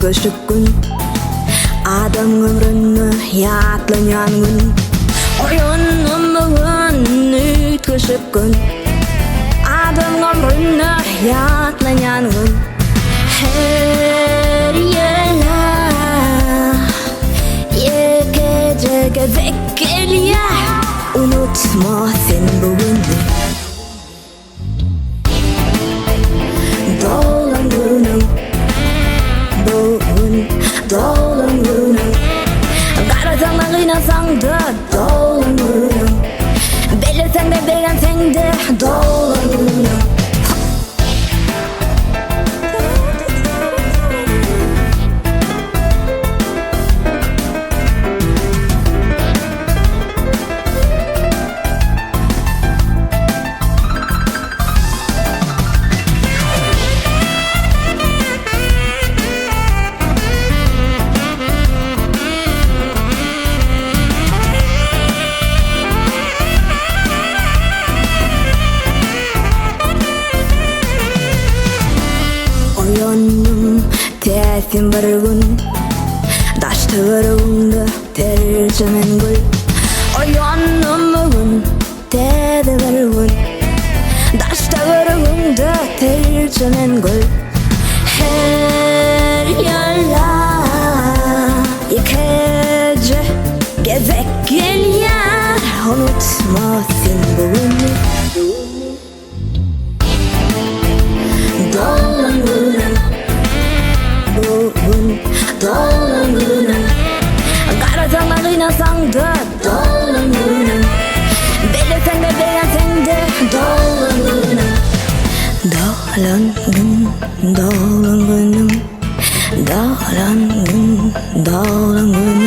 көшіп күн адам өміріні ятланyan күн ойыным бүгін өткішіп күн адам өміріні ятланyan күн her yere yekeceke zekeliye unutma sen bugün dolan günüm bugün dolan günüm karasan da kıynasan da dolan günüm belirsen de beğensen de dolan günüm Oyunum tesin bir gün Daştı vurğunda tercemen gül Oyunum bugün tedi bir gün Daştı vurğunda tercemen gül her yola yıkıcı gezek geliyor unutma sen bugün dolan günüm bugün dolan günüm karasan da kıynasan da dolan günüm belirsen de beğensen de dolan günüm dolan gün dolan günüm dolan gün dolan gün